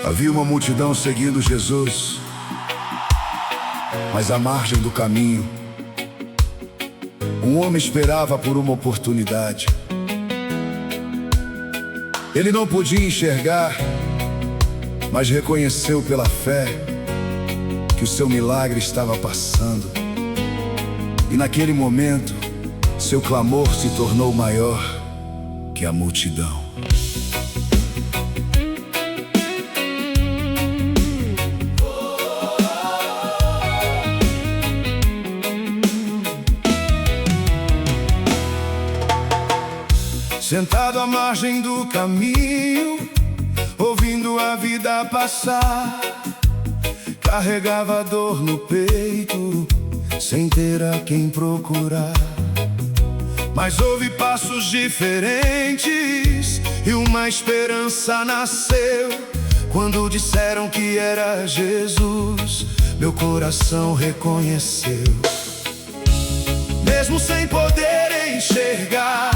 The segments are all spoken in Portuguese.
Havia uma multidão seguindo Jesus, mas à margem do caminho, um homem esperava por uma oportunidade. Ele não podia enxergar, mas reconheceu pela fé que o seu milagre estava passando. E naquele momento, seu clamor se tornou maior que a multidão. Sentado à margem do caminho, ouvindo a vida passar, carregava a dor no peito, sem ter a quem procurar. Mas houve passos diferentes e uma esperança nasceu. Quando disseram que era Jesus, meu coração reconheceu. Mesmo sem poder enxergar,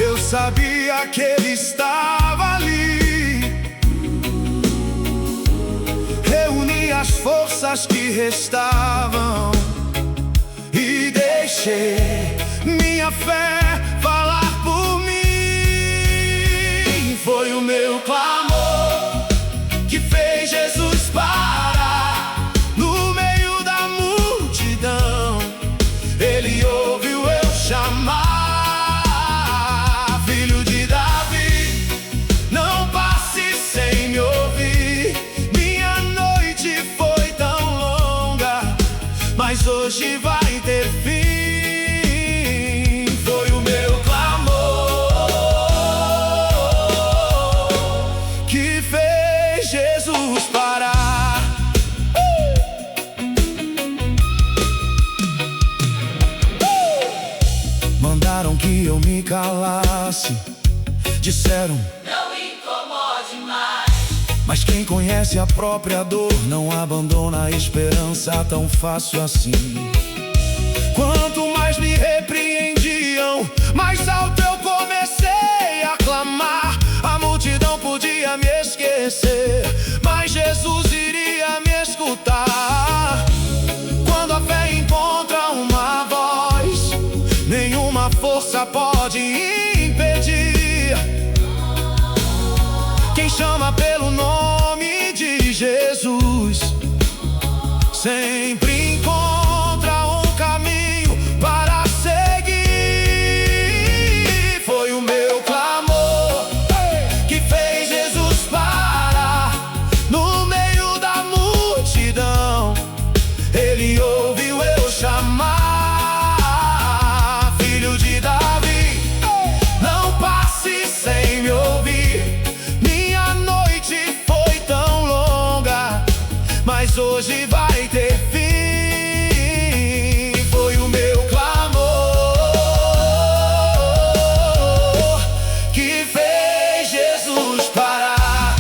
eu sabia que Ele estava ali. Reuni as forças que restavam e deixei minha fé falar por mim. Foi o meu clamor que fez Jesus parar no meio da multidão. Ele ouviu eu chamar. Mas hoje vai ter fim. Foi o meu clamor que fez Jesus parar. Mandaram que eu me calasse, disseram: não incomode mais. Mas quem conhece a própria dor não abandona a esperança tão fácil assim. Quanto mais me repreendiam, mais alto eu comecei a clamar. A multidão podia me esquecer, mas Jesus iria me escutar. Quando a fé encontra uma voz, nenhuma força pode impedir. Quem chama pelo nome de Jesus sempre encontra um caminho para seguir. Foi o meu clamor que fez Jesus parar no meio da multidão. Ele ouviu eu chamar. Filho de Davi, não passe sem me ouvir. Mas hoje vai ter fim. Foi o meu clamor que fez Jesus parar.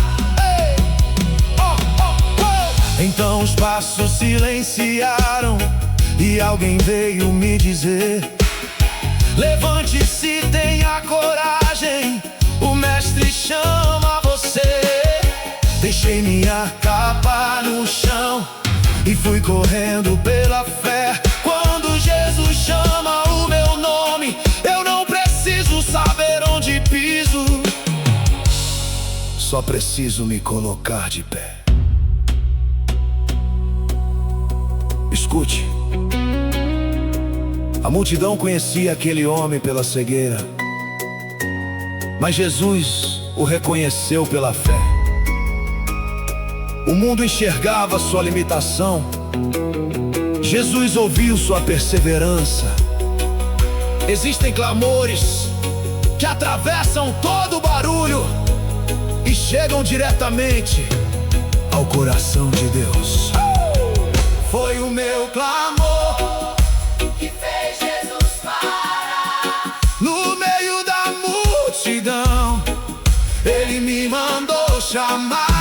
Então os passos silenciaram e alguém veio me dizer: levante-se, tenha coragem, o mestre chama você. Deixei minha capa no chão e fui correndo pela fé. Quando Jesus chama o meu nome, eu não preciso saber onde piso, só preciso me colocar de pé. Escute, a multidão conhecia aquele homem pela cegueira, mas Jesus o reconheceu pela fé. O mundo enxergava sua limitação, Jesus ouviu sua perseverança. Existem clamores que atravessam todo o barulho e chegam diretamente ao coração de Deus. Foi o meu clamor que fez Jesus parar no meio da multidão. Ele me mandou chamar.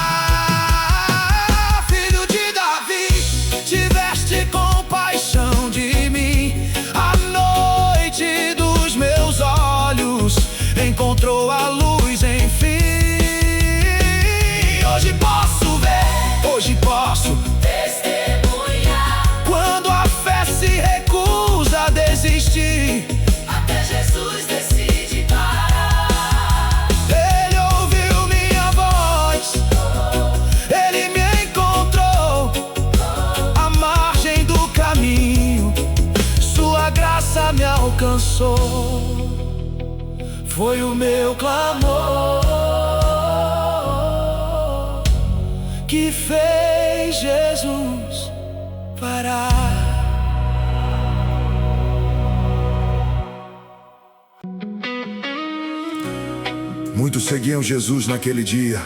Compaixão de mim, a noite dos meus olhos encontrou a luz enfim. Hoje Foi o meu clamor que fez Jesus parar. Muitos seguiam Jesus naquele dia,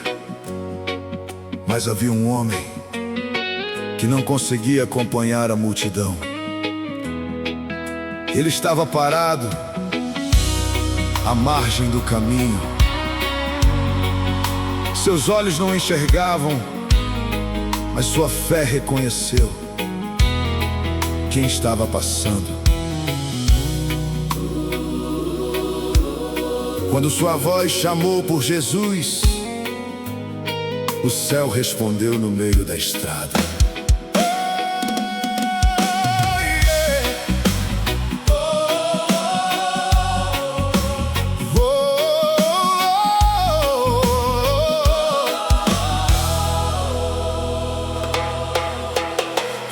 mas havia um homem que não conseguia acompanhar a multidão. Ele estava parado à margem do caminho. Seus olhos não enxergavam, mas sua fé reconheceu quem estava passando. Quando sua voz chamou por Jesus, o céu respondeu no meio da estrada.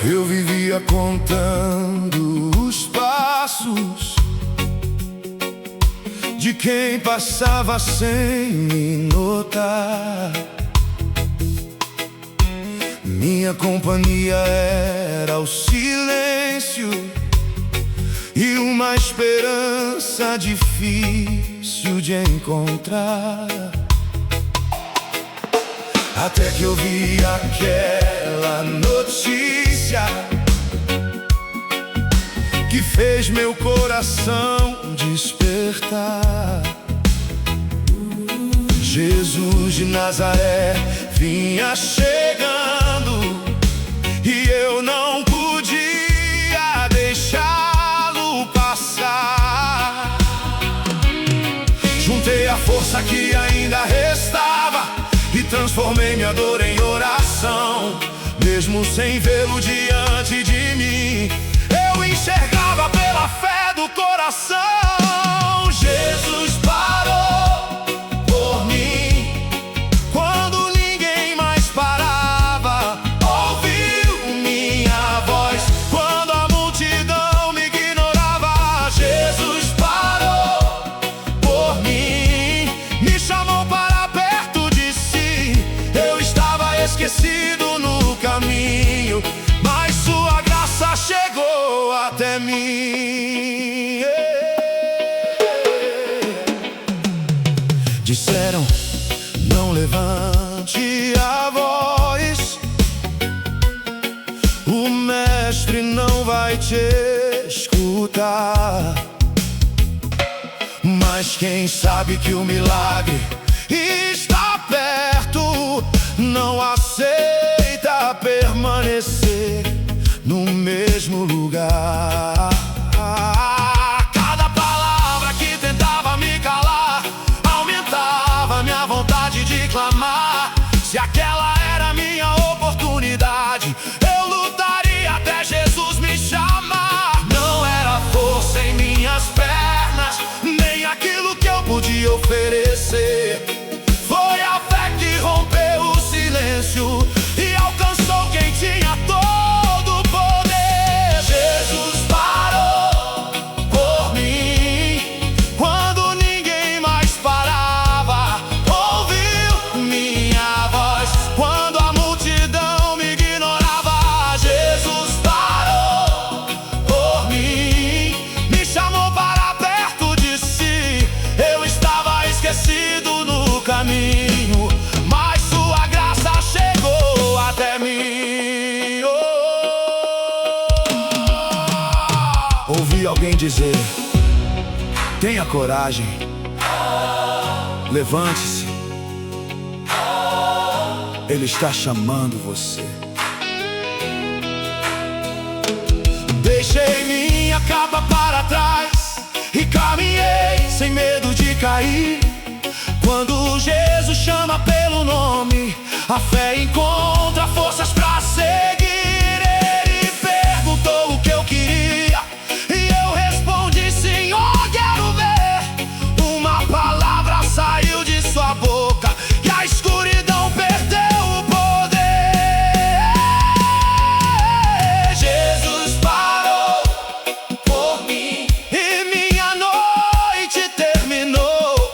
Eu vivia contando os passos de quem passava sem me notar. Minha companhia era o silêncio e uma esperança difícil de encontrar. Até que eu vi aquela notícia que fez meu coração despertar. Jesus de Nazaré vinha chegando e eu não podia deixá-lo passar. Juntei a força que ainda restava e transformei minha dor em oração. Mesmo sem vê-lo diante de mim, eu enxergava pela fé do coração. Jesus parou por mim quando ninguém mais parava. Ouviu minha voz quando a multidão me ignorava. Jesus parou por mim, me chamou para perto de si. Eu estava esquecido no caminho, mas sua graça chegou até mim. Disseram, não levante a voz, o mestre não vai te escutar. Mas quem sabe que o milagre está perto, não aceita permanecer no mesmo lugar. Cada palavra que tentava me calar aumentava minha vontade de clamar. Se aquela era minha oportunidade, eu lutaria até Jesus me chamar. Não era força em minhas pernas, nem aquilo que eu podia oferecer. Foi a fé que rompeu o silêncio e alcançou quem tinha todo o poder. Jesus parou por mim quando ninguém mais parava. Ouviu minha voz quando a multidão me ignorava. Jesus parou por mim, me chamou para perto de si. Eu estava esquecido no caminho, mas sua graça chegou até mim. Ouvi alguém dizer, tenha coragem, levante-se, Ele está chamando você. Deixei minha capa para trás e caminhei sem medo de cair. Quando Jesus chama pelo nome, a fé encontra forças pra seguir. Ele perguntou o que eu queria e eu respondi, Senhor, quero ver. Uma palavra saiu de sua boca e a escuridão perdeu o poder. Jesus parou por mim e minha noite terminou.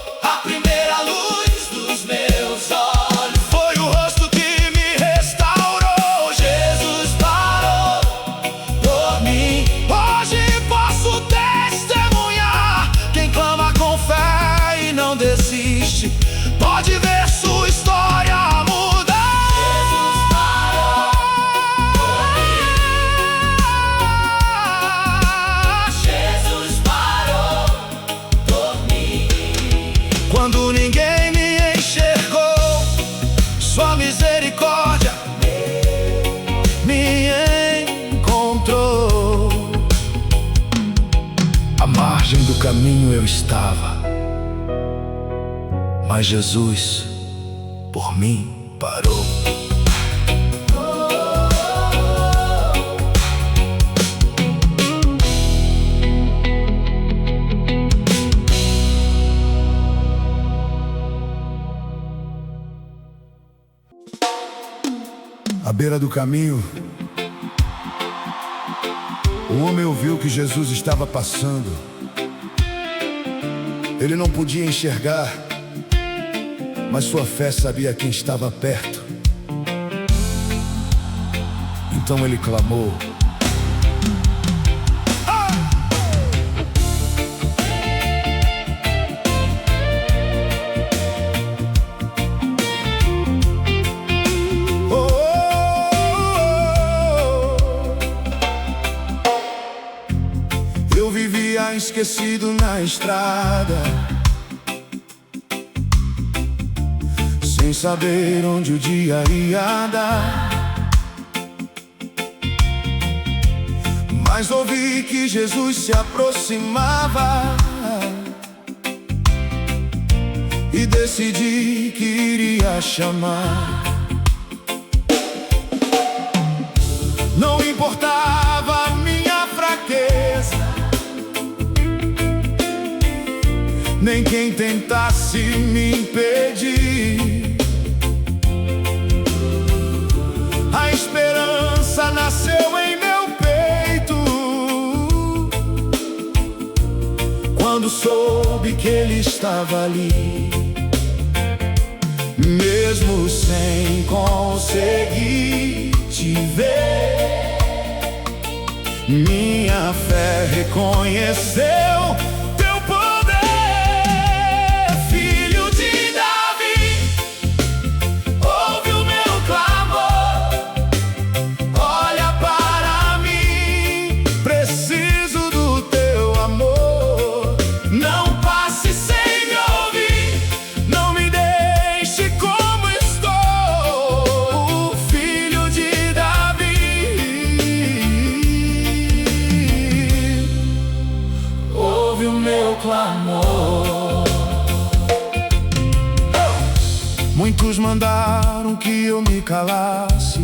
caminho eu estava, mas Jesus, por mim, parou. À beira do caminho, o homem ouviu que Jesus estava passando. Ele não podia enxergar, mas sua fé sabia quem estava perto. Então ele clamou: eu vivia esquecido na estrada, sem saber onde o dia ia dar. Mas ouvi que Jesus se aproximava e decidi que iria chamar. Não importava a minha fraqueza, nem quem tentasse me impedir. A esperança nasceu em meu peito quando soube que Ele estava ali. Mesmo sem conseguir te ver, minha fé reconheceu teu poder. Filho de Davi, ouve o meu clamor. Olha para mim, preciso do teu amor. Não passe sem me ouvir, não me deixe como estou. Filho de Davi, ouve o meu clamor. Muitos mandaram que eu me calasse,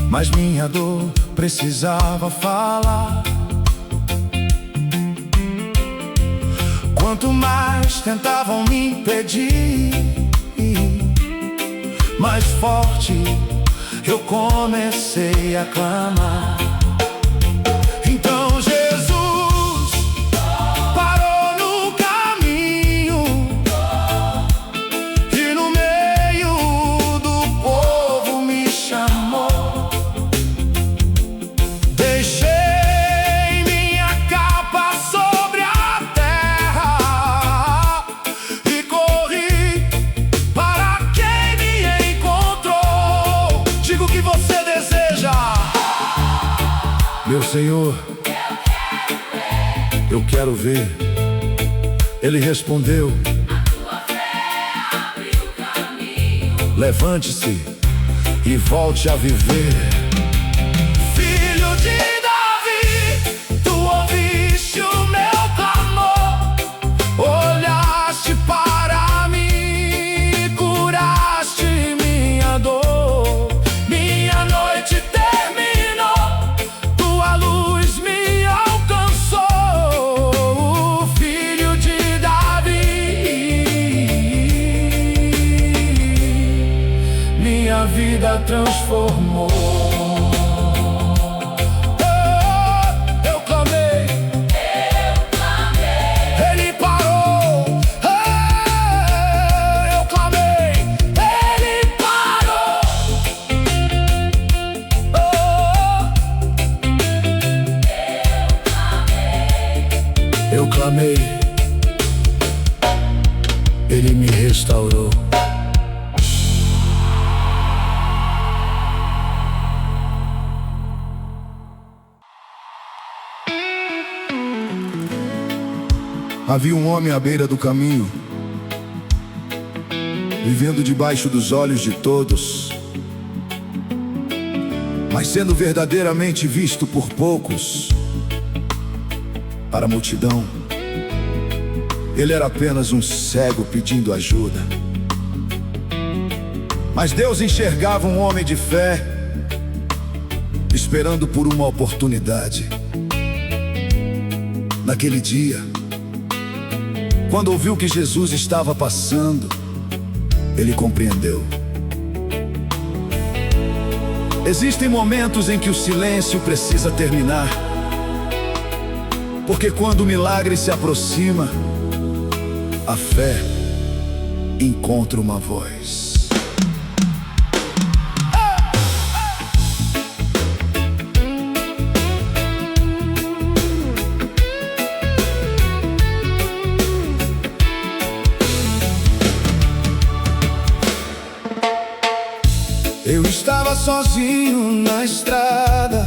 mas minha dor precisava falar. Quanto mais tentavam me impedir, mais forte eu comecei a clamar. Então Jesus parou no caminho e no meio do povo me chamou. Deixei minha capa sobre a terra e corri para quem me encontrou. Diga o que você deseja, meu Senhor. Eu quero ver. Ele respondeu: a tua fé abriu o caminho. Levante-se e volte a viver. Filho de Davi, tu ouviste o meu clamor. Olhaste para mim, curaste minha dor. Minha noite terminou, tua luz me alcançou. Filho de Davi, minha vida transformou. Eu clamei, Ele parou. Eu clamei, Ele parou. Eu clamei, Ele me restaurou. Havia um homem à beira do caminho, vivendo debaixo dos olhos de todos, mas sendo verdadeiramente visto por poucos. Para a multidão, ele era apenas um cego pedindo ajuda. Mas Deus enxergava um homem de fé, esperando por uma oportunidade. Naquele dia, quando ouviu que Jesus estava passando, ele compreendeu. Existem momentos em que o silêncio precisa terminar, porque quando o milagre se aproxima, a fé encontra uma voz. Eu estava sozinho na estrada,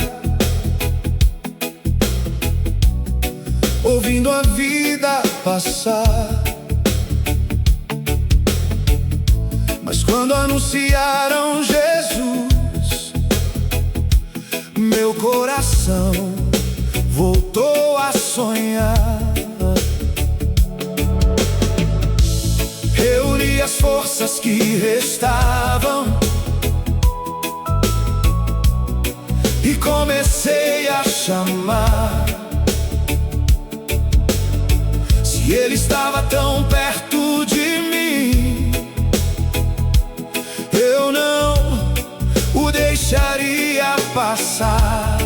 ouvindo a vida passar. Mas quando anunciaram Jesus, meu coração voltou a sonhar. Reuni as forças que restavam e comecei a chamar. Se ele estava tão perto de mim, eu não o deixaria passar.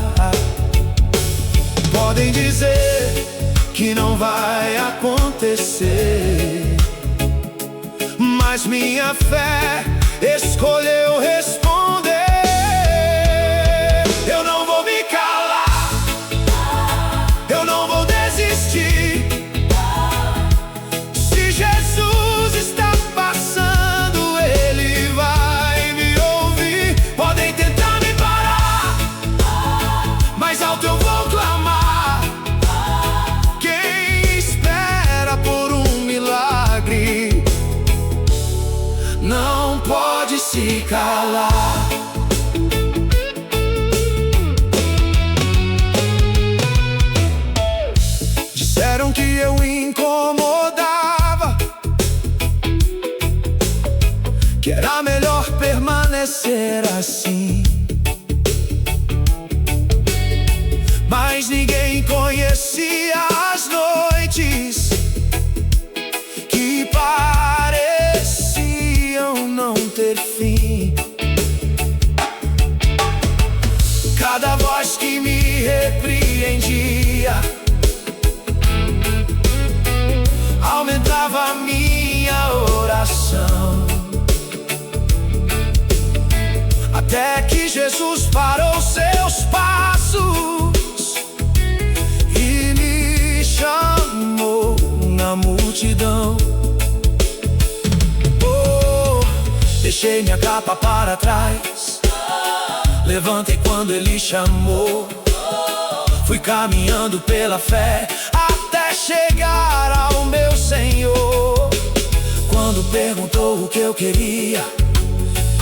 Podem dizer que não vai acontecer, mas minha fé escolheu responder. Eu não vou me calar, eu não vou desistir. Se Jesus está passando, ele vai me ouvir. Podem tentar me parar, mas alto eu vou clamar. Quem espera por um milagre não pode se calar. Disseram que eu incomodava, que era melhor permanecer assim. Mas ninguém conhecia as noites que pareciam não ter fim. Cada voz que me repreendia aumentava a minha oração, até que Jesus parou seus passos e me chamou na multidão. Oh, deixei minha capa para trás, levantei quando ele chamou. Fui caminhando pela fé até chegar ao meu Senhor. Quando perguntou o que eu queria,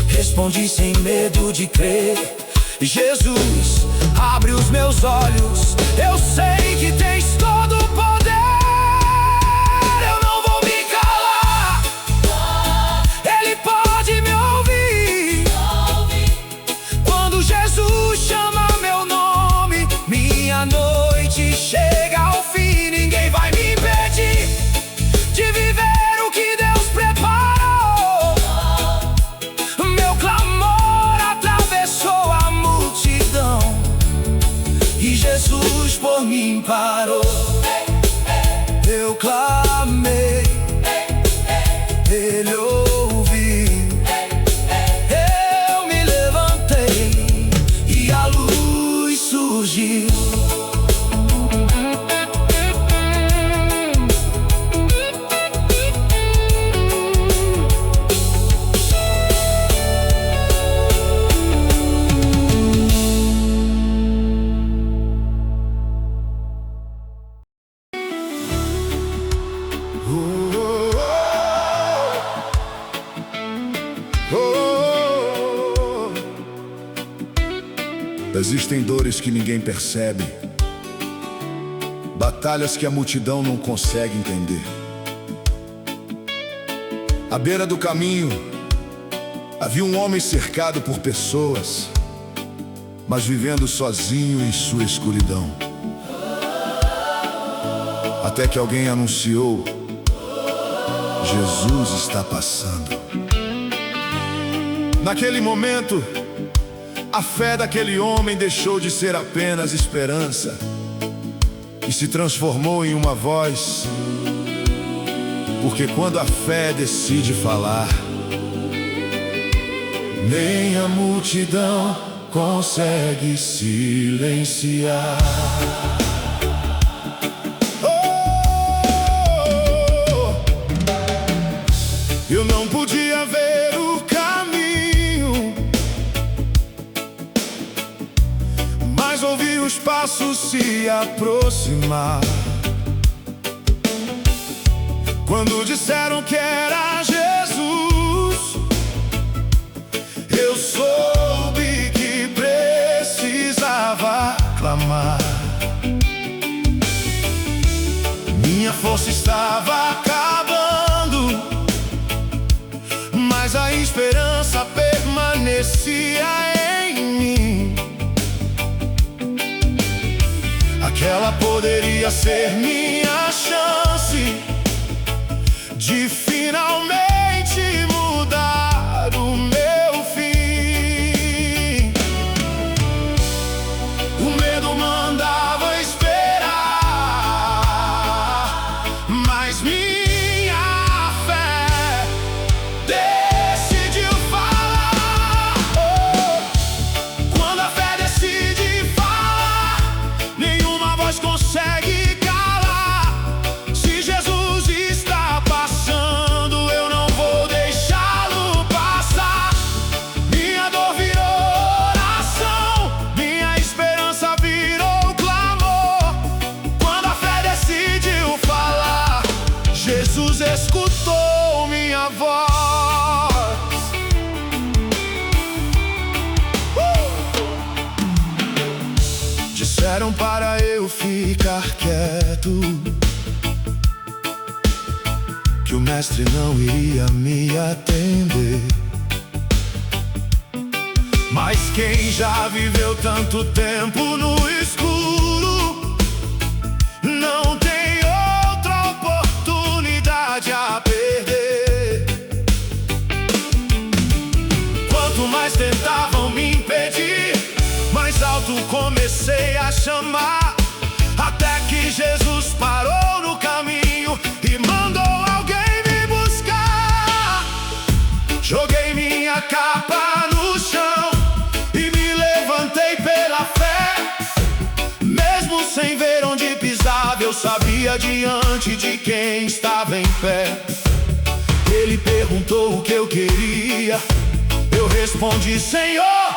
respondi sem medo de crer. Jesus, abre os meus olhos, eu sei que tens todo o poder. Eu não vou me calar, ele pode me ouvir. Quando Jesus chama meu nome, minha noite chega ao fim. Ninguém vai me impedir de viver o que Deus preparou. Meu clamor atravessou a multidão e Jesus por mim parou. Eu clamei, ele ouviu. Eu me levantei e a luz surgiu. Existem dores que ninguém percebe, batalhas batalhas que a multidão não consegue entender. À beira do caminho, havia um homem cercado por pessoas, mas vivendo sozinho em sua escuridão. Até que alguém anunciou: Jesus está passando. Naquele momento, a fé daquele homem deixou de ser apenas esperança e se transformou em uma voz. Porque quando a fé decide falar, nem a multidão consegue silenciar. Eu não podia ver o caminho, mas ouvi os passos se aproximar. Quando disseram que era Jesus, eu soube que precisava clamar. Minha força estava acabando, mas a esperança permanecia em mim. Aquela poderia ser minha chance de finalmente mudar o meu fim. O medo mandava esperar, mas minha fé decidiu falar. Quando a fé decide falar, nenhuma voz consegue calar. Se Jesus está passando, eu não vou deixá-lo passar. Minha dor virou oração, minha esperança virou clamor. Quando a fé decidiu falar, Jesus escutou minha voz. Disseram para eu ficar quieto, que o mestre não iria me atender. Mas quem já viveu tanto tempo no escuro não tem outra oportunidade a perder. Quanto mais tentavam me impedir, mais alto comecei a chamar. Até que Jesus parou no caminho e mandou alguém me buscar. Joguei minha capa no chão e me levantei pela fé. Mesmo sem ver onde pisava, eu sabia diante de quem estava em pé. Ele perguntou o que eu queria, eu respondi: Senhor,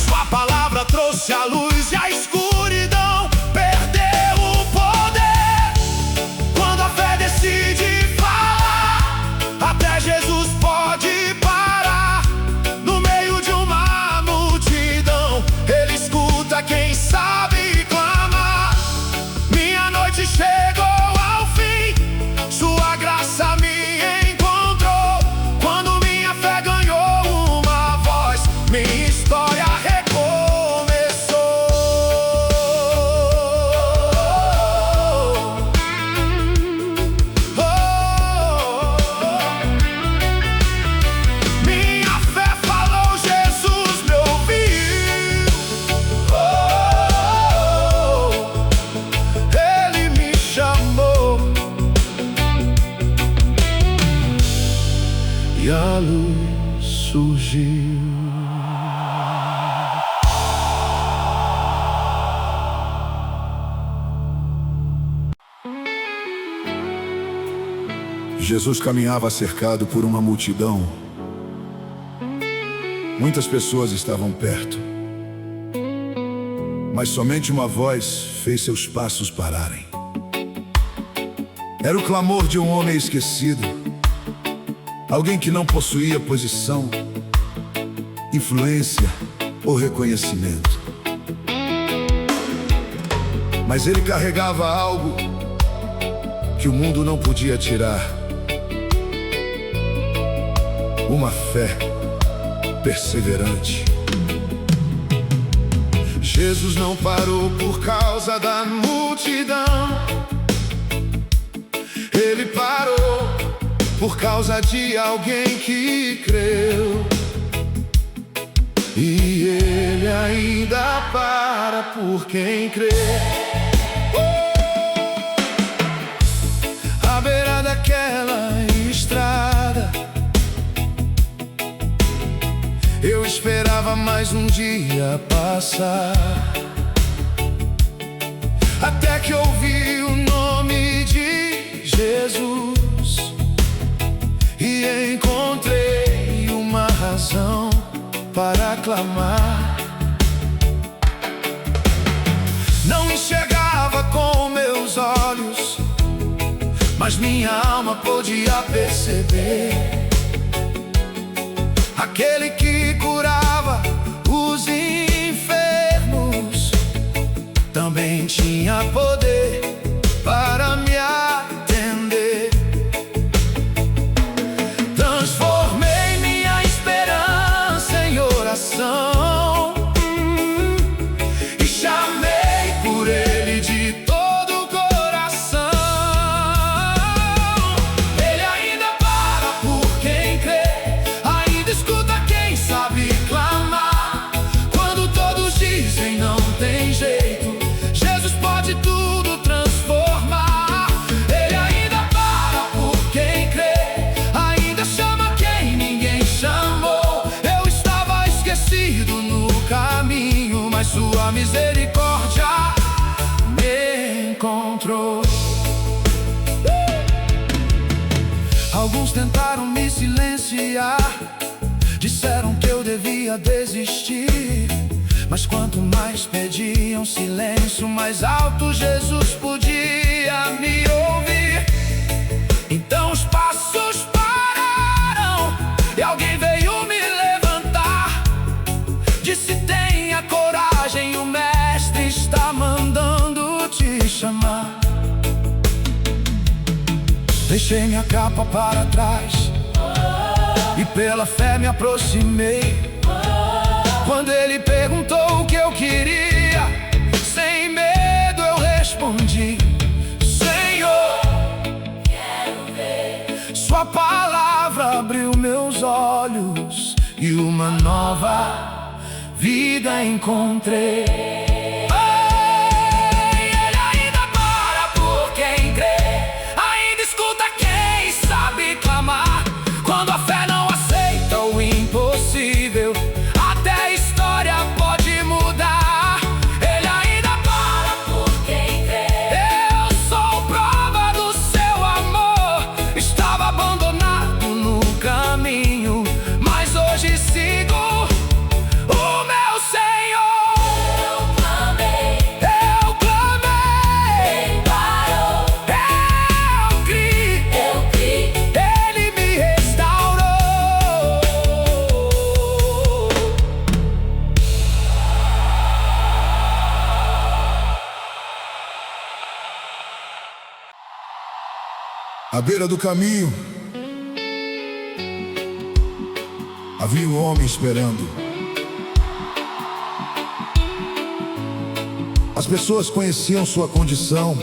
sua palavra trouxe a luz e a escuridão perdeu o poder. Quando a fé decide falar, até Jesus pode parar. No meio de uma multidão, Ele escuta quem sabe clamar. Minha noite chegou ao fim, sua graça me encontrou. Quando minha fé ganhou uma voz, minha história e a luz surgiu. Jesus caminhava cercado por uma multidão. Muitas pessoas estavam perto, mas somente uma voz fez seus passos pararem. Era o clamor de um homem esquecido, alguém que não possuía posição, influência ou reconhecimento. mas ele carregava algo que o mundo não podia tirar: uma fé perseverante. Jesus não parou por causa da multidão, ele parou por causa de alguém que creu. E ele ainda para por quem crê. À beira daquela estrada, eu esperava mais um dia passar, até que ouvi o nome de Jesus e encontrei uma razão para clamar. Não enxergava com meus olhos, mas minha alma podia perceber. Aquele que curava os enfermos também tinha poder para me atender. Transformei minha esperança em oração e chamei por ele de todo o coração. Ele ainda para por quem crê, ainda escuta quem sabe clamar. Quando todos dizem não tem jeito, Jesus pode tudo transformar. Ele ainda para por quem crê, ainda chama quem ninguém chamou. Eu estava esquecido no caminho, mas sua misericórdia me encontrou. Alguns tentaram me silenciar, disseram que eu devia desistir, mas quanto mais pediam silêncio, mais alto Jesus podia me ouvir. Então os passos pararam e alguém veio me levantar. Disse: tenha coragem, o mestre está mandando te chamar. Deixei minha capa para trás e pela fé me aproximei. Quando ele perguntou o que eu queria, sem medo eu respondi: Senhor, quero ver. Sua palavra abriu meus olhos e uma nova vida encontrei. Ele ainda para por quem crê, ainda escuta quem sabe clamar. Quando a fé não aceita o impossível, até a história pode mudar. Ele ainda para por quem crê. Eu sou prova do seu amor. Estava abandonado no caminho, mas hoje sigo o meu Senhor. Eu clamei, quem parou? Eu criei, ele me restaurou. À beira do caminho havia um homem esperando. As pessoas conheciam sua condição,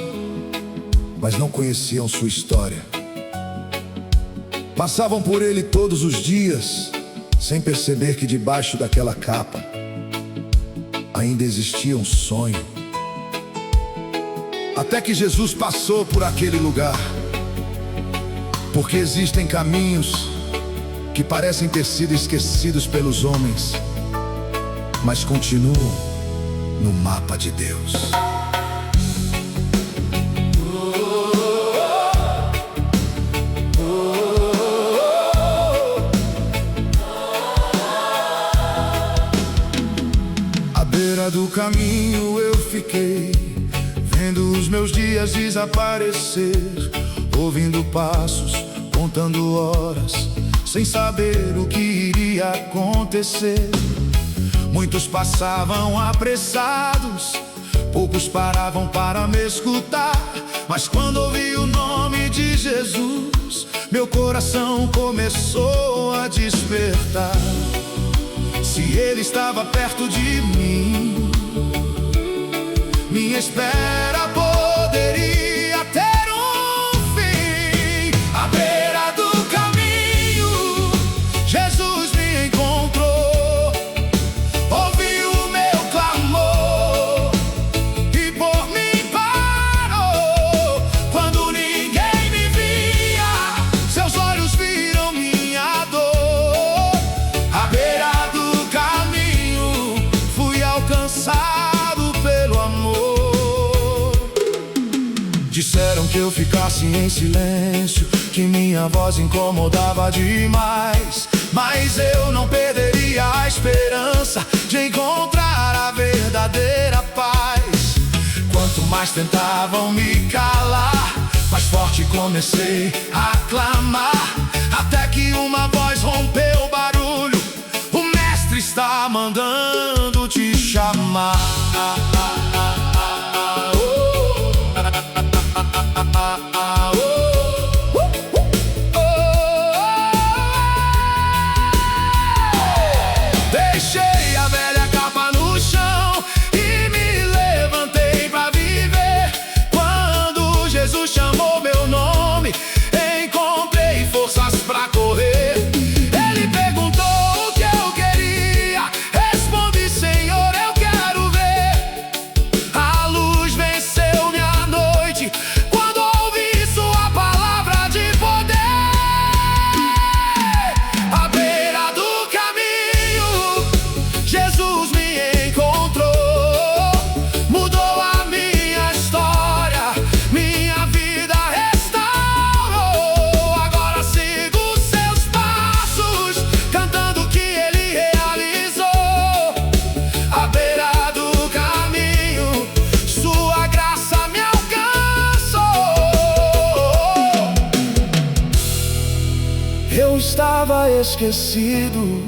mas não conheciam sua história. Passavam por ele todos os dias, sem perceber que debaixo daquela capa ainda existia um sonho. Até que Jesus passou por aquele lugar. Porque existem caminhos que parecem ter sido esquecidos pelos homens, mas continuam no mapa de Deus. À beira do caminho eu fiquei, vendo os meus dias desaparecer, ouvindo passos, contando horas, sem saber o que iria acontecer. Muitos passavam apressados, Poucos paravam para me escutar, mas quando ouvi o nome de Jesus, meu coração começou a despertar. Se Ele estava perto de mim, minha espera poderia ter um fim. À beira do caminho, Jesus me encontrou, ouviu o meu clamor e por mim parou. Quando ninguém me via, seus olhos viram minha dor. À beira do caminho, fui alcançado pelo amor. Disseram que eu ficasse em silêncio, que minha voz incomodava demais, mas eu não perderia a esperança de encontrar a verdadeira paz. Quanto mais tentavam me calar, mais forte comecei a clamar, até que uma voz rompeu o barulho: o mestre está mandando te chamar. Deixei a velha capa no chão e me levantei pra viver. Quando Jesus chamou meu nome, encontrei forças pra correr. Ele perguntou o que eu queria, respondi: Senhor, eu quero ver. A luz venceu minha noite quando ouvi sua palavra de poder. À beira do caminho, Jesus me encontrou, mudou a minha história, minha vida restaurou. Agora sigo seus passos, cantando o que Ele realizou. À beira do caminho, sua graça me alcançou. Eu estava esquecido,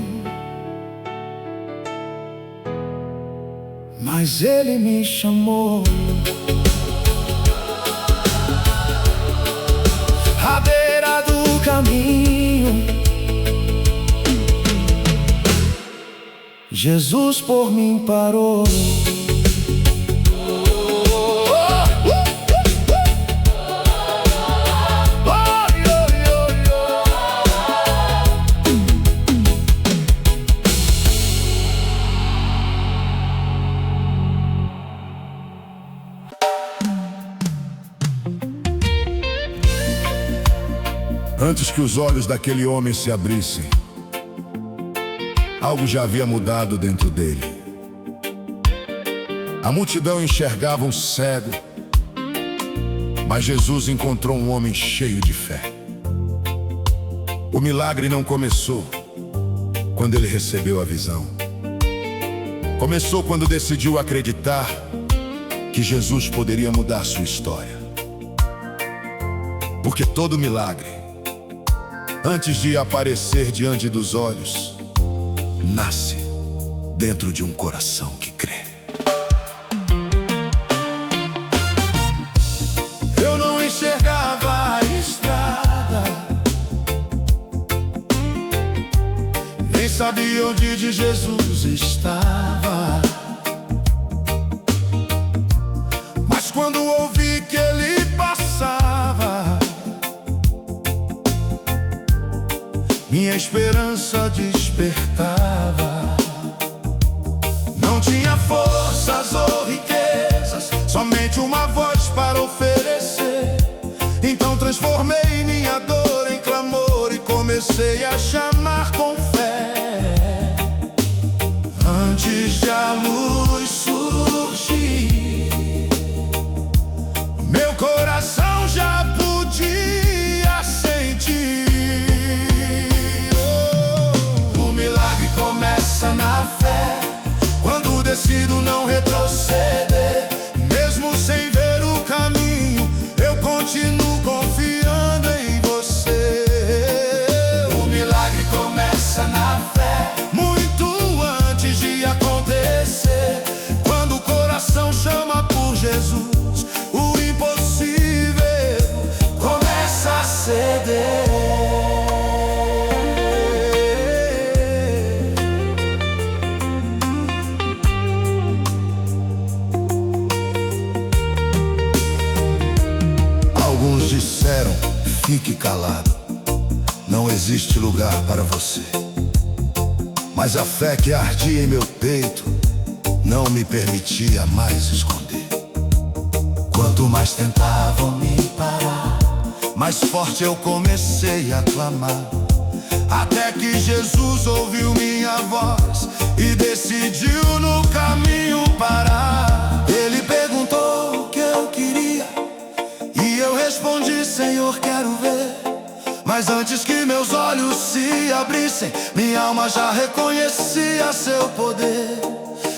mas Ele me chamou. À beira do caminho, Jesus por mim parou. Antes que os olhos daquele homem se abrissem, algo já havia mudado dentro dele. A multidão enxergava um cego, mas Jesus encontrou um homem cheio de fé. O milagre não começou quando ele recebeu a visão. Começou quando decidiu acreditar que Jesus poderia mudar sua história. Porque todo milagre, antes de aparecer diante dos olhos, nasce dentro de um coração que crê. Eu não enxergava a estrada, nem sabia onde de Jesus estava, mas quando ouvi que Ele passava, minha esperança despertava. Não tinha forças ou riquezas, somente uma voz para oferecer. Então transformei minha dor em clamor e comecei a chamar com fé. Antes de a luz surgir, meu coração já podia sentir. Começa na fé, quando decido não retroceder. Mesmo sem ver o caminho, eu continuo confiando em você. O milagre ceder. Alguns disseram, fique calado, não existe lugar para você. Mas a fé que ardia em meu peito não me permitia mais esconder. Quanto mais tentavam me parar, mais forte eu comecei a clamar. Até que Jesus ouviu minha voz e decidiu no caminho parar. Ele perguntou o que eu queria e eu respondi, Senhor, quero ver. Mas antes que meus olhos se abrissem, minha alma já reconhecia seu poder.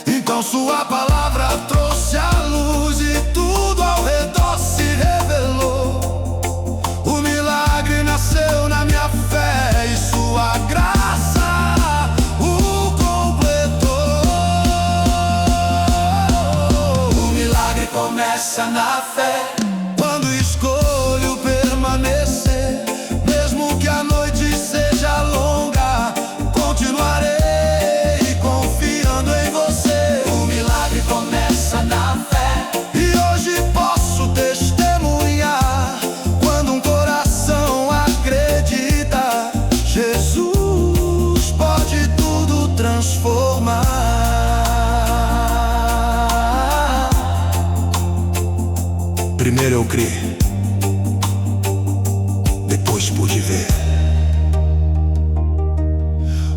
Então sua palavra trouxe a luz e tudo ao redor se revelou. O milagre nasceu na minha fé e sua graça o completou. O milagre começa na fé, quando escolho permanecer. Mesmo que a noite seja longa, continuarei confiando em você. O milagre começa na fé e hoje posso testemunhar. Quando um coração acredita, Jesus pode tudo transformar. Primeiro eu criei, depois pude ver.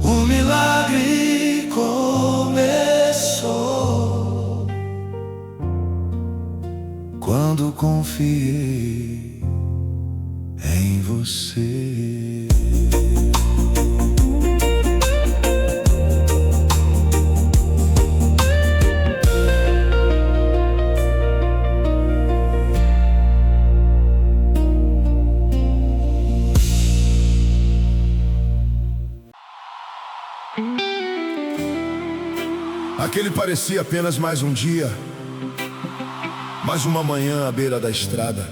O milagre começou quando confiei em você. Aquele parecia apenas mais um dia, mais uma manhã à beira da estrada,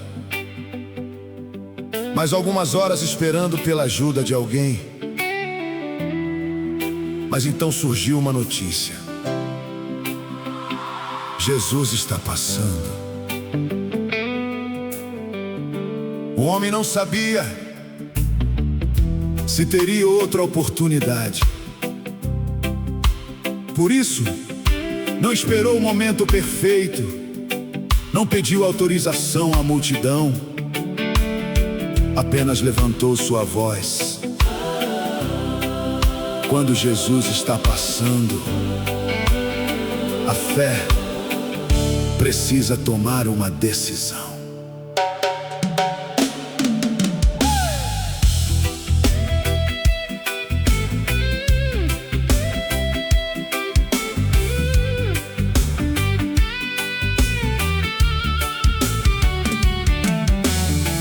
mais algumas horas esperando pela ajuda de alguém. Mas então surgiu uma notícia: Jesus está passando. O homem não sabia se teria outra oportunidade. Por isso, não esperou o momento perfeito, não pediu autorização à multidão, apenas levantou sua voz. Quando Jesus está passando, a fé precisa tomar uma decisão.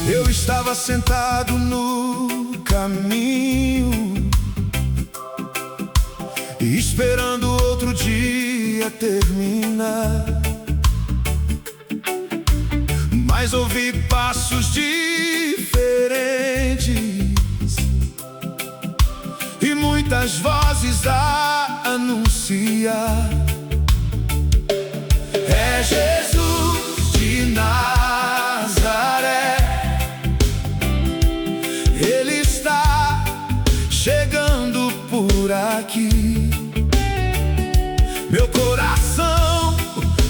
Eu estava sentado no caminho, esperando outro dia terminar. Mas ouvi passos diferentes e muitas vozes a anunciar: é Jesus de Nazaré. Ele está chegando por aqui. Meu coração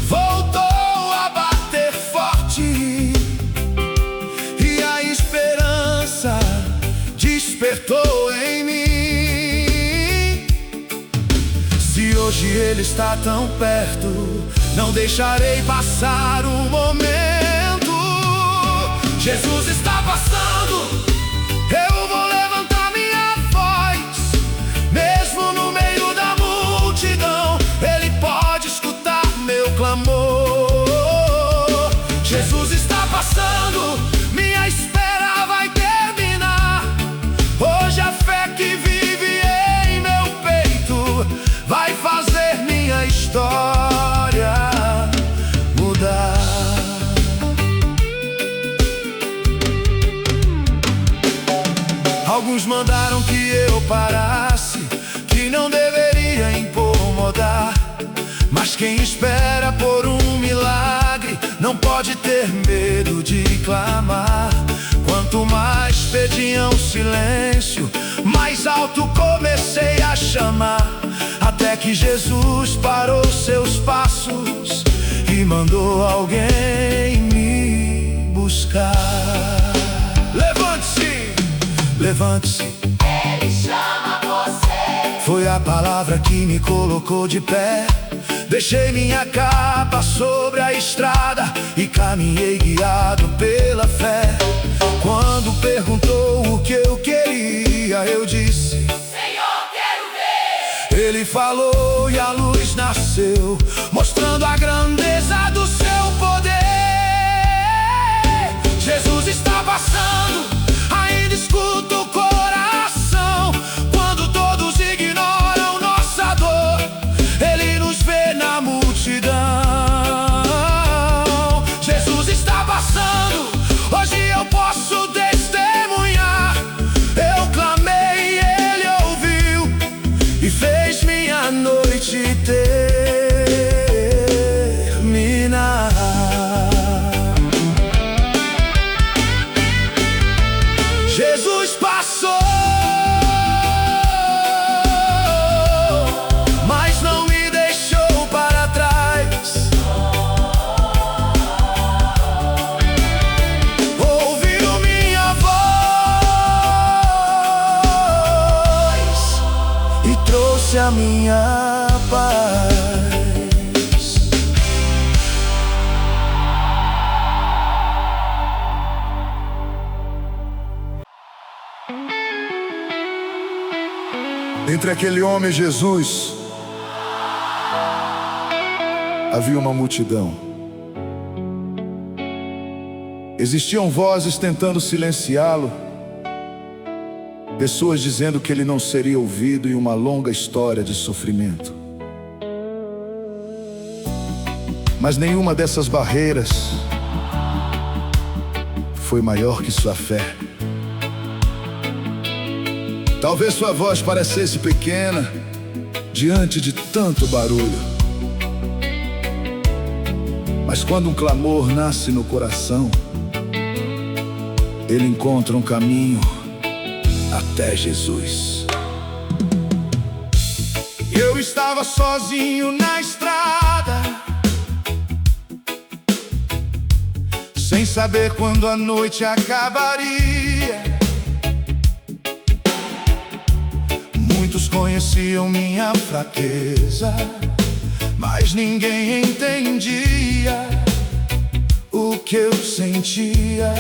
voltou a bater forte e a esperança despertou em mim. Se hoje ele está tão perto, não deixarei passar um momento. Jesus está passando. Eu vou levantar minha voz, mesmo no meio da multidão. Ele pode escutar meu clamor. Jesus está passando, minha espera vai terminar. Hoje a fé que vive em meu peito vai fazer minha história mudar. Alguns mandaram que eu parasse, que não deveria incomodar. Mas quem espera por um milagre não pode ter medo de clamar. Quanto mais pediam silêncio, mais alto comecei a chamar. Até que Jesus parou seus passos e mandou alguém me buscar. Levante-se, levante-se, Ele chama você. foi a palavra que me colocou de pé. Deixei minha capa sobre a estrada e caminhei guiado pela fé. Quando perguntou o que eu queria, eu disse: Senhor, quero ver. Ele falou e a luz nasceu, mostrando a grandeza do seu poder. Jesus está passando, ainda escuto o coração. Quando todos ignoram nossa dor, Ele nos vê na multidão. Jesus está passando, hoje eu posso testemunhar. Eu clamei e Ele ouviu e fez minha noite terminar. Jesus passou, mas não me deixou para trás. Ouviu minha voz e trouxe a minha paz. Entre aquele homem e Jesus havia uma multidão. Existiam vozes tentando silenciá-lo, pessoas dizendo que ele não seria ouvido e uma longa história de sofrimento. Mas nenhuma dessas barreiras foi maior que sua fé. Talvez sua voz parecesse pequena diante de tanto barulho, mas quando um clamor nasce no coração, ele encontra um caminho até Jesus. Eu estava sozinho na estrada, sem saber quando a noite acabaria. Muitos conheciam minha fraqueza, mas ninguém entendia o que eu sentia.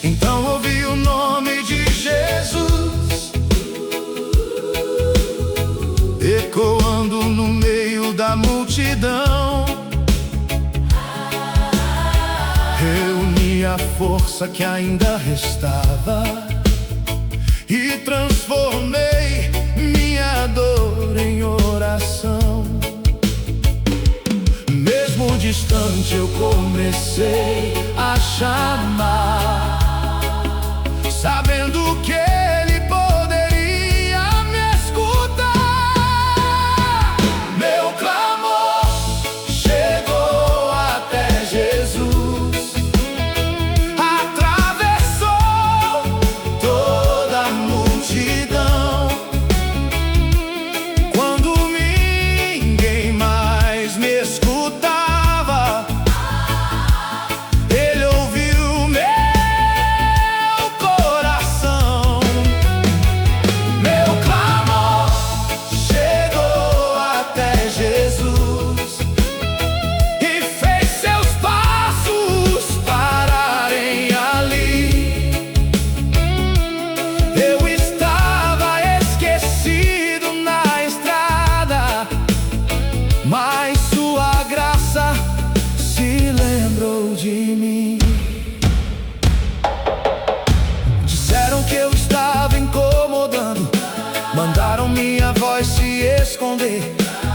Então ouvi o nome de Jesus ecoando no meio da multidão. Reuni a força que ainda restava e transformei minha dor em oração. Mesmo distante eu comecei a chamar, sabendo que Ele poderia me escutar. Meu clamor chegou até Jesus,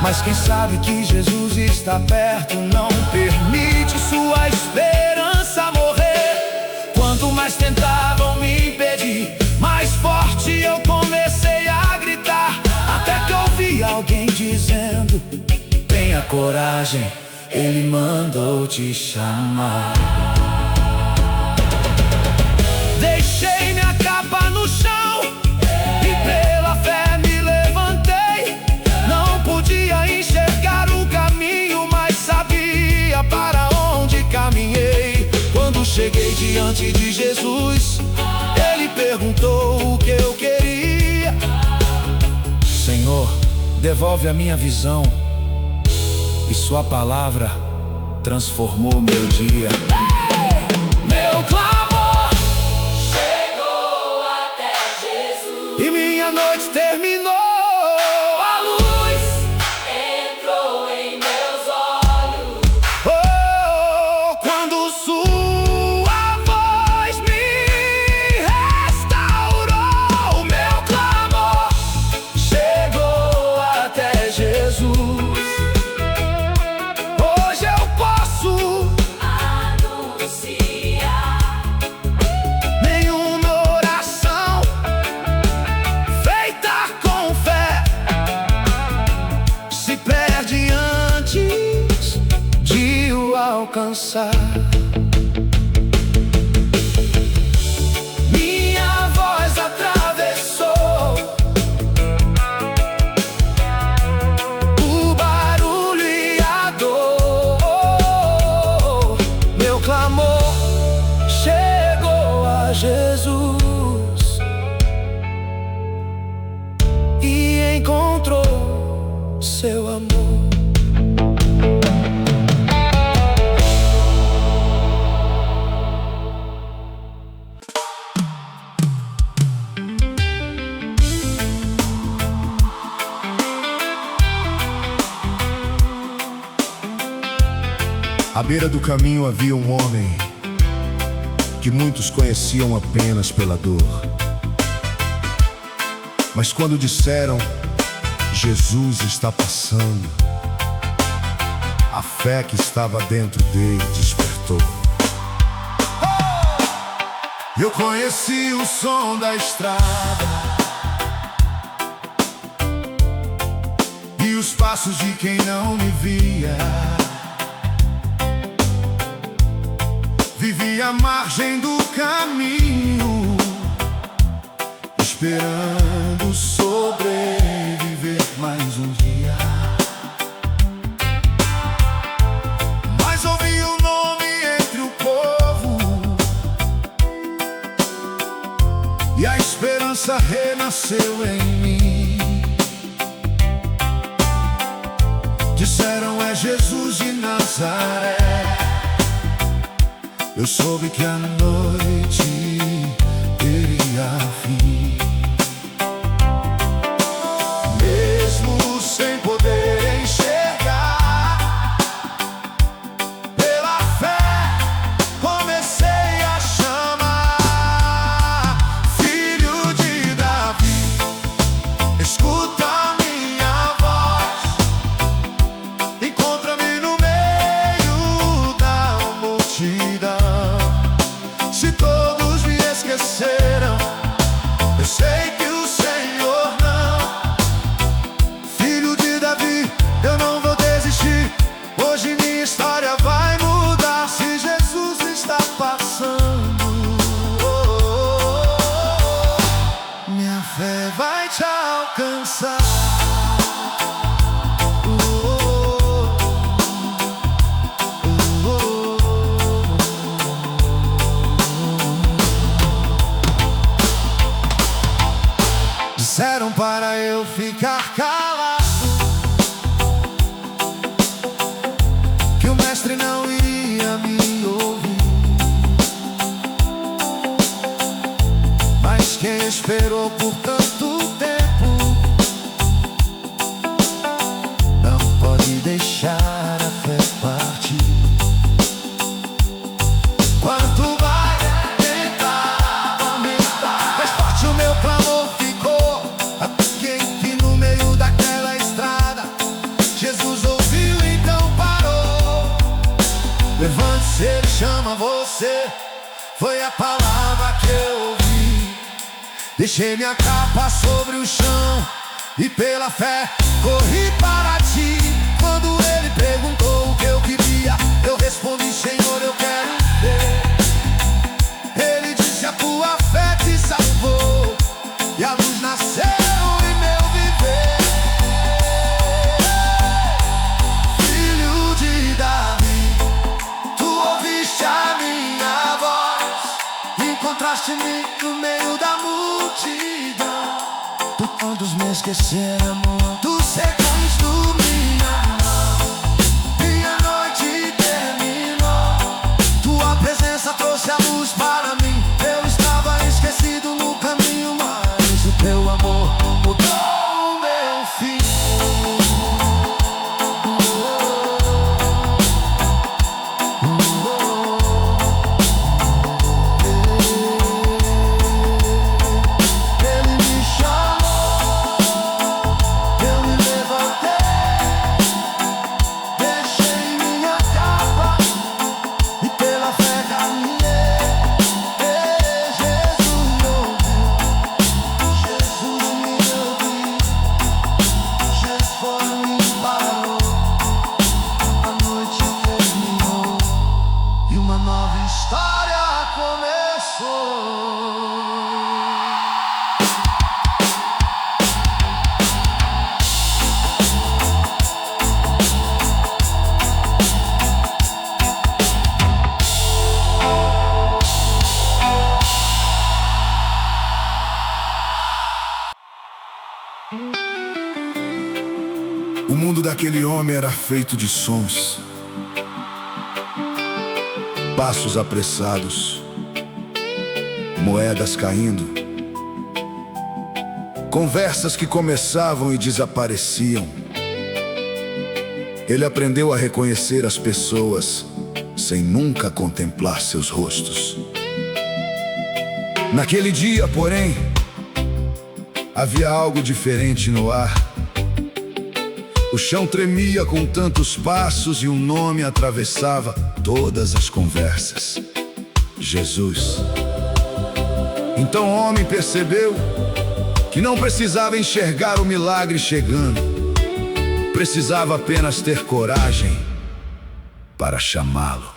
mas quem sabe que Jesus está perto não permite sua esperança morrer. Quanto mais tentar coragem, Ele mandou te chamar. Deixei minha capa no chão e pela fé me levantei. Não podia enxergar o caminho, mas sabia para onde caminhei. Quando cheguei diante de Jesus, Ele perguntou o que eu queria. Senhor, devolve a minha visão. E sua palavra transformou meu dia. Meu clamor chegou até Jesus e minha noite terminou. A luz entrou em meus olhos. Oh, quando sua voz me restaurou. Meu clamor chegou até Jesus. Alcançar. Minha voz atravessou o barulho e a dor. Meu clamor chegou a Jesus e encontrou seu amor. À beira do caminho havia um homem que muitos conheciam apenas pela dor. Mas quando disseram, Jesus está passando, a fé que estava dentro dele despertou. Eu conheci o som da estrada e os passos de quem não me via. Vivi à margem do caminho, esperando sobreviver mais um dia. Mas ouvi o nome entre o povo e a esperança renasceu em mim. Disseram, é Jesus de Nazaré. Eu soube que a noite teria fim. Mesmo sem poder enxergar, pela fé comecei a chamar. Filho de Davi, escuta a minha voz. Encontra-me no meio da multidão. Se todos me esqueceram, eu sei que o Senhor não. Filho de Davi, eu não vou desistir. Hoje minha história vai mudar. Se Jesus está passando, minha fé vai te alcançar. Disseram para eu ficar calado, que o mestre não iria me ouvir. Mas quem esperou por tanto tempo não pode deixar a fé partir. Quanto vai tentar aumentar, mais forte o meu clamor ficou. No meio daquela estrada, Jesus ouviu, então parou. Levante-se, Ele chama você. Foi a palavra que eu ouvi. Deixei minha capa sobre o chão e pela fé corri para ti. Quando Ele perguntou o que eu queria, eu respondi: Senhor, eu quero ver. Ele disse: a tua fé te salvou, e a luz nasceu em meu viver. Filho de Davi, tu ouviste a minha voz, encontraste-me no meio da multidão. Tu todos me esqueceram, amor, tu secaste minha mão, minha noite terminou. Tua presença trouxe a luz para mim. Eu estava esquecido no caminho, mas o teu amor mudou o meu fim. Ele me chamou, eu me levantei, deixei minha capa e pela fé caminhei. Jesus me ouviu, Jesus foi me parou. A noite terminou e uma nova história começou. O mundo daquele homem era feito de sons, passos apressados, moedas caindo, conversas que começavam e desapareciam. Ele aprendeu a reconhecer as pessoas sem nunca contemplar seus rostos. Naquele dia, porém, havia algo diferente no ar. O chão tremia com tantos passos e um nome atravessava todas as conversas: Jesus. Então o homem percebeu que não precisava enxergar o milagre chegando, precisava apenas ter coragem para chamá-lo.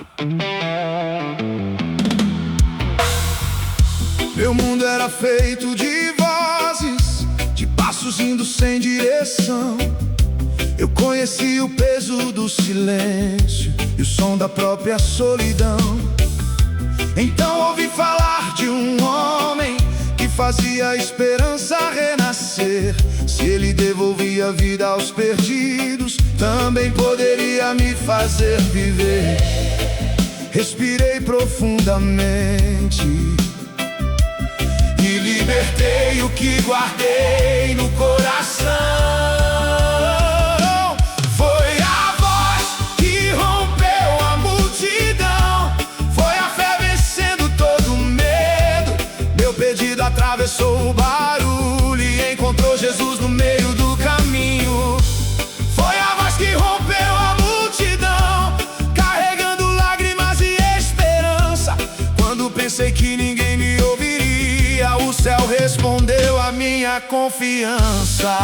Meu mundo era feito de vozes, de passos indo sem direção. Eu conheci o peso do silêncio e o som da própria solidão. Então ouvi falar de um homem que fazia a esperança renascer. Se ele devolvia a vida aos perdidos, também poderia me fazer viver. Respirei profundamente e libertei o que guardei no coração. Atravessou o barulho e encontrou Jesus no meio do caminho. Foi a voz que rompeu a multidão, carregando lágrimas e esperança. Quando pensei que ninguém me ouviria, o céu respondeu à minha confiança.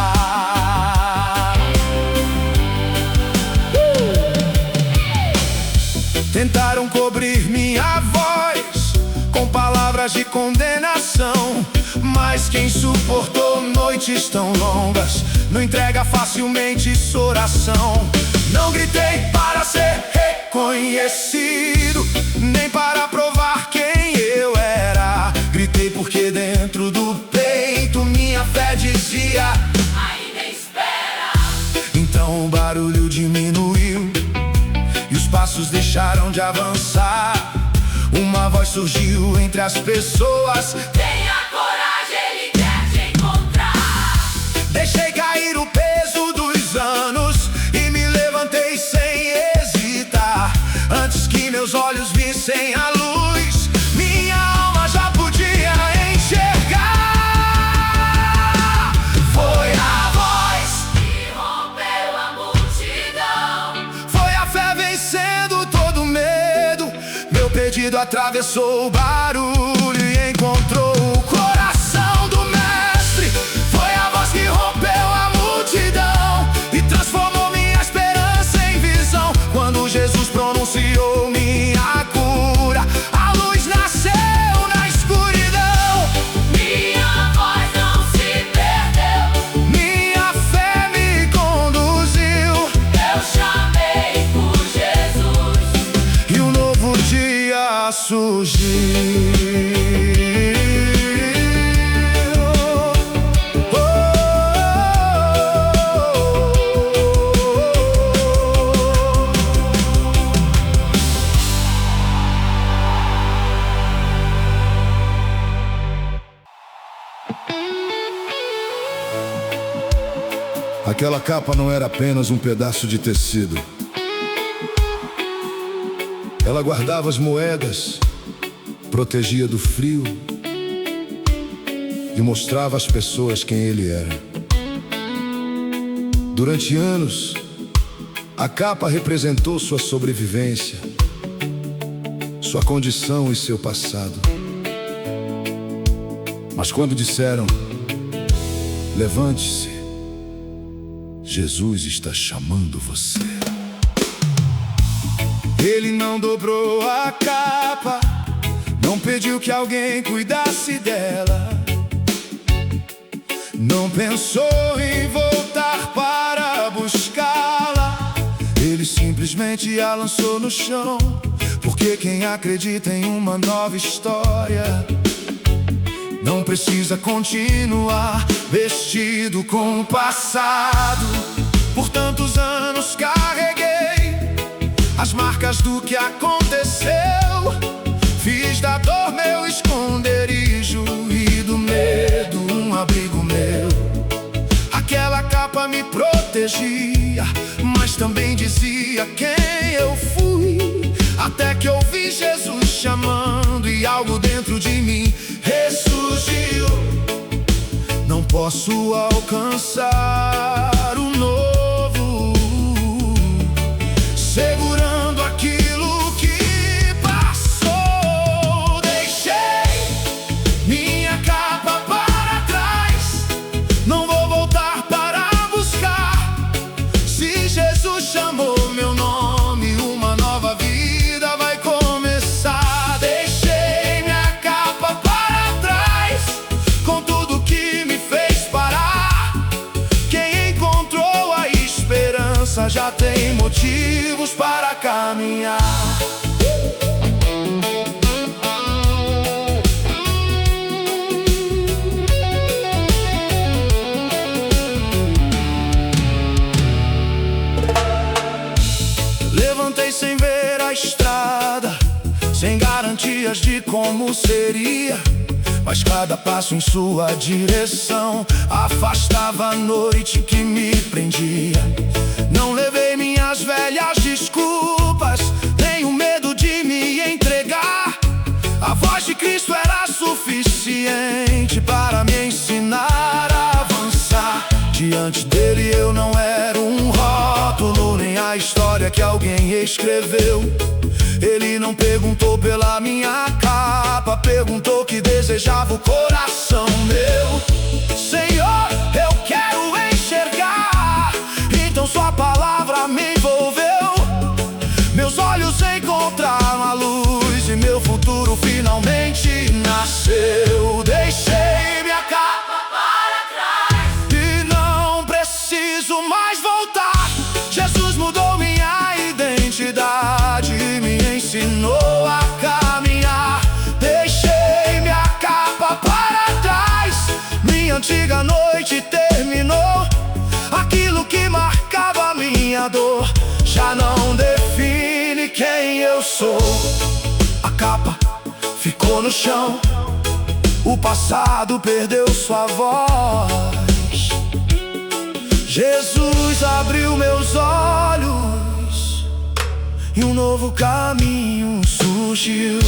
Tentaram cobrir minha voz com palavras de condenação, mas quem suportou noites tão longas não entrega facilmente sua oração. Não gritei para ser reconhecido, nem para provar quem eu era. Gritei porque dentro do peito minha fé dizia: ainda espera. Então o barulho diminuiu e os passos deixaram de avançar. Uma voz surgiu entre as pessoas: tenha coragem, ele quer te encontrar. Deixei cair o peso dos anos e me levantei sem hesitar. Antes que meus olhos vissem a luz, minha alma já podia enxergar. Foi a voz que rompeu a multidão, foi a fé vencendo todo medo. Meu pedido atravessou o barulho e encontrou o coração do Mestre. Foi a voz que rompeu a multidão e transformou minha esperança em visão. surgiu. Aquela capa não era apenas um pedaço de tecido. Ela guardava as moedas, protegia do frio e mostrava às pessoas quem ele era. Durante anos, a capa representou sua sobrevivência, sua condição e seu passado. Mas quando disseram: levante-se, Jesus está chamando você, ele não dobrou a capa, não pediu que alguém cuidasse dela, não pensou em voltar para buscá-la. Ele simplesmente a lançou no chão, porque quem acredita em uma nova história não precisa continuar vestido com o passado. Por tantos anos carreguei as marcas do que aconteceu, fiz da dor meu esconderijo e do medo um abrigo meu. Aquela capa me protegia, mas também dizia quem eu fui, até que ouvi Jesus chamando e algo dentro de mim ressurgiu. Não posso alcançar o novo segurando aquilo que passou. Deixei minha capa para trás, não vou voltar para buscar. Se Jesus chamou meu nome, uma nova vida vai começar. Deixei minha capa para trás, com tudo que me fez parar. Quem encontrou a esperança já tem motivos para caminhar. Levantei sem ver a estrada, sem garantias de como seria, mas cada passo em sua direção afastava a noite que me prendia. Não levei minhas velhas desculpas, nem o medo de me entregar. A voz de Cristo era suficiente para me ensinar a avançar. Diante dele eu não era um rótulo, nem a história que alguém escreveu. Ele não perguntou pela minha capa, perguntou o que desejava o coração meu. Senhor, eu quero enxergar, então sua palavra me envolveu. Meus olhos encontraram a luz e meu futuro finalmente nasceu. Deixei minha capa para trás e não preciso mais voltar. Jesus mudou minha identidade, me ensinou a caminhar. Deixei minha capa para trás, minha antiga noite terminou. Aquilo que marcava minha dor já não define quem eu sou. A capa ficou no chão, o passado perdeu sua voz. Jesus abriu meus olhos e um novo caminho surgiu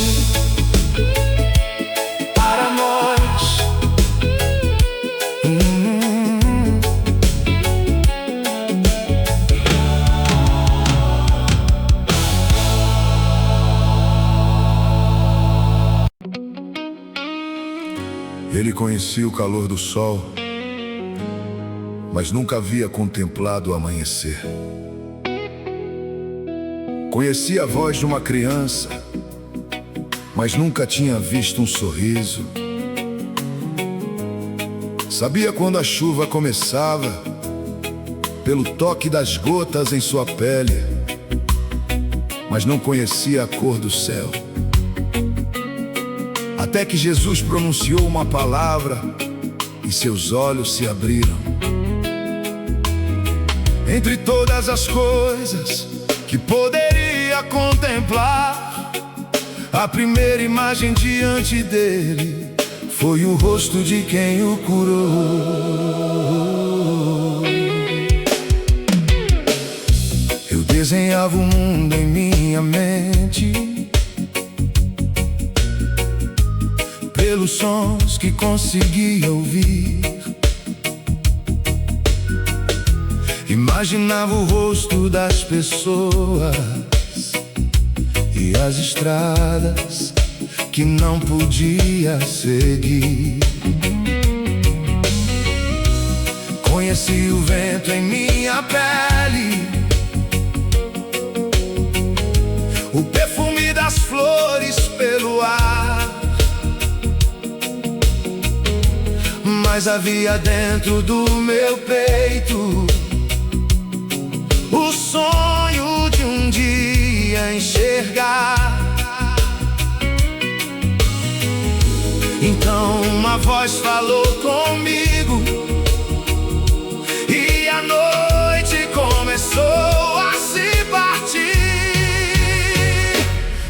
para nós. Ele conhecia o calor do sol, mas nunca havia contemplado o amanhecer. Conhecia a voz de uma criança, mas nunca tinha visto um sorriso. Sabia quando a chuva começava, pelo toque das gotas em sua pele, mas não conhecia a cor do céu. Até que Jesus pronunciou uma palavra e seus olhos se abriram. Entre todas as coisas que poderia contemplar, a primeira imagem diante dele foi o rosto de quem o curou. Eu desenhava o mundo em minha mente, pelos sons que conseguia ouvir. Imaginava o rosto das pessoas e as estradas que não podia seguir. Conheci o vento em minha pele, o perfume das flores pelo ar. Mas havia dentro do meu peito o sonho de um dia enxergar. Então uma voz falou comigo e a noite começou a se partir.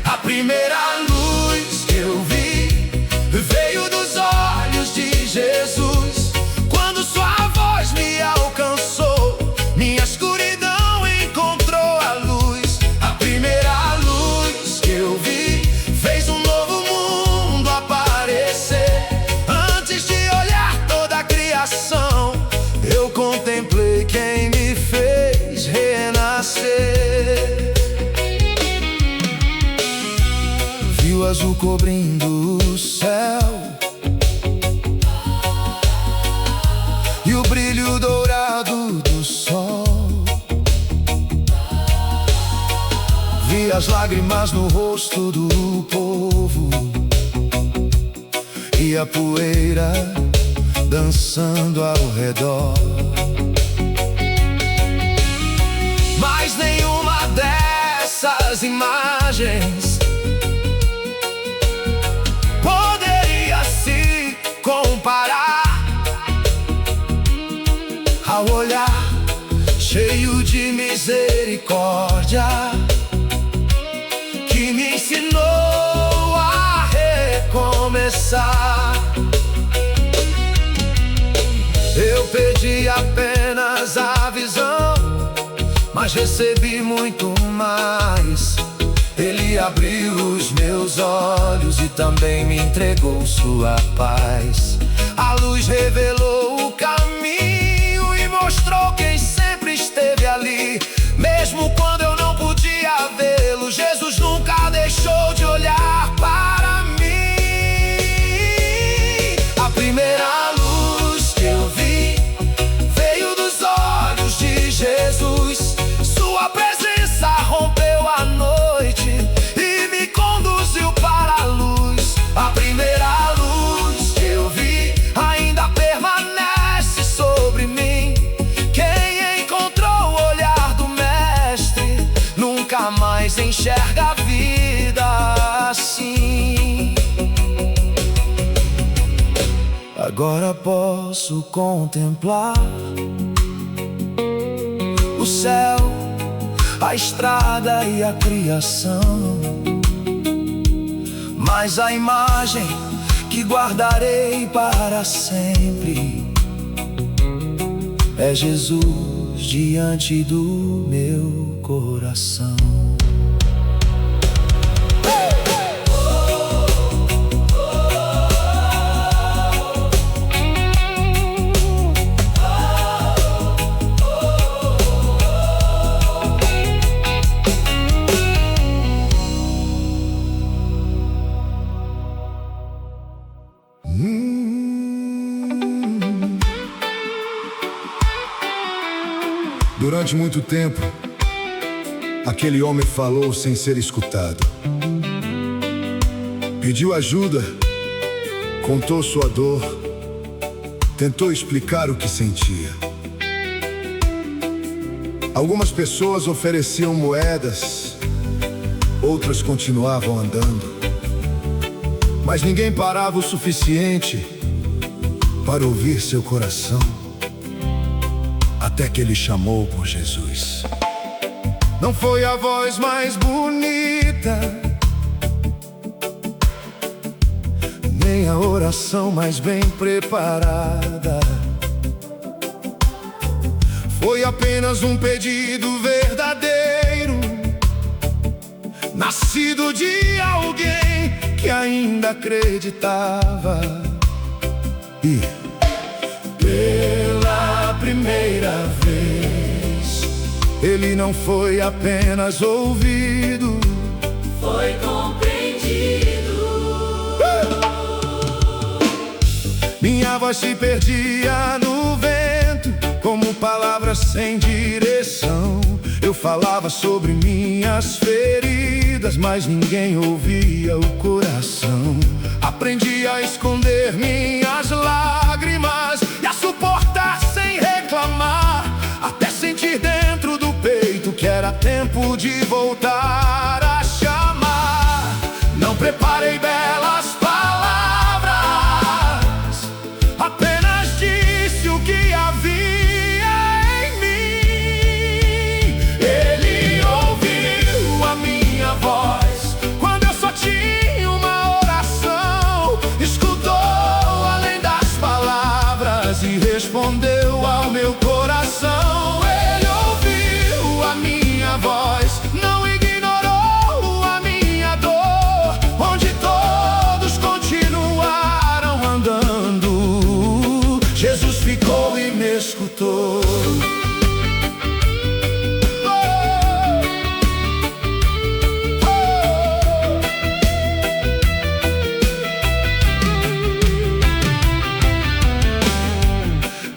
A primeira luz que eu vi veio dos olhos de Jesus. Quando sua voz me alcançou, minha escuridão encontrou a luz. A primeira luz que eu vi fez um novo mundo aparecer. Antes de olhar toda a criação, eu contemplei quem me fez renascer. Vi o azul cobrindo o céu e o brilho dourado do sol. Vi as lágrimas no rosto do povo e a poeira dançando ao redor. Mas nenhuma dessas imagens poderia se comparar ao olhar cheio de misericórdia que me ensinou a recomeçar. Eu pedi apenas a visão, mas recebi muito mais. Ele abriu os meus olhos e também me entregou sua paz. A luz revelou o caminho e mostrou quem sempre esteve ali. Mesmo quando eu não podia vê-lo, Jesus nunca deixou de olhar para mim. A primeira luz que eu vi veio dos olhos de Jesus. Sua presença rompeu a noite e me conduziu para a luz. A primeira luz que eu vi ainda permanece sobre mim. Quem encontrou o olhar do Mestre nunca mais enxerga a vida assim. Agora posso contemplar o céu, a estrada e a criação, mas a imagem que guardarei para sempre é Jesus diante do meu coração. Durante muito tempo, aquele homem falou sem ser escutado. Pediu ajuda, contou sua dor, tentou explicar o que sentia. Algumas pessoas ofereciam moedas, outras continuavam andando. Mas ninguém parava o suficiente para ouvir seu coração, até que ele chamou por Jesus. Não foi a voz mais bonita, nem a oração mais bem preparada. Foi apenas um pedido verdadeiro, nascido de alguém que ainda acreditava. E pela primeira vez, ele não foi apenas ouvido, foi compreendido. Minha voz se perdia no vento, como palavras sem direção. Eu falava sobre minhas feridas, mas ninguém ouvia o coração. Aprendi a esconder minhas lágrimas e a suportar sem reclamar, até sentir dentro do peito que era tempo de voltar a chamar. Não preparei belas palavras, apenas disse o que havia em mim. Ele ouviu a minha voz quando eu só tinha uma oração, escutou além das palavras e respondeu ao meu coração. Ele ouviu a minha voz, não ignorou a minha dor, onde todos continuaram andando, Jesus ficou e me escutou.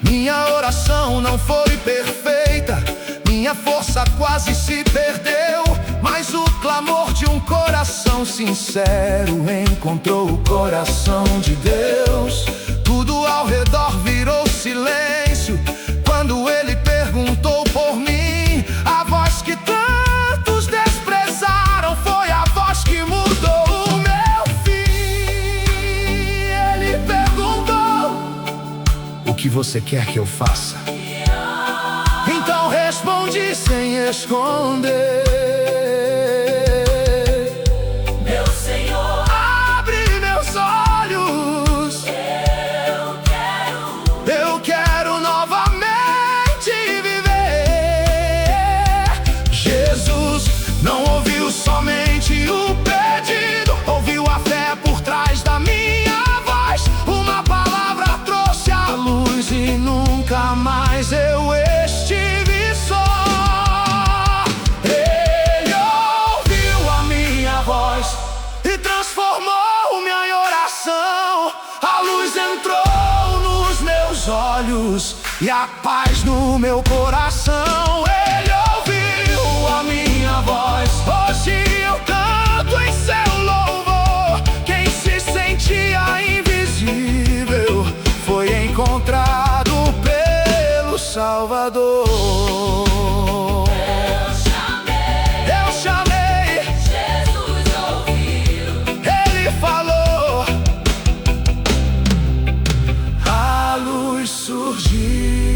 Minha oração não foi perfeita, minha força quase se perdeu, mas o clamor de um coração sincero encontrou o coração de Deus. Tudo ao redor virou silêncio quando ele perguntou por mim. A voz que tantos desprezaram foi a voz que mudou o meu fim. Ele perguntou: o que você quer que eu faça? Então respondi sem esconder: Meu Senhor, abre meus olhos, eu quero novamente viver. Jesus não ouviu somente o pedido, ouviu a fé por trás da minha voz. Uma palavra trouxe a luz e nunca mais eu estive só. Ele ouviu a minha voz e transformou minha oração. A luz entrou nos meus olhos e a paz no meu coração. Ele ouviu a minha voz, hoje eu canto em seu louvor. Quem se sentia invisível foi encontrado pelo Salvador. Eu chamei, Jesus ouviu. ele falou, a luz surgiu.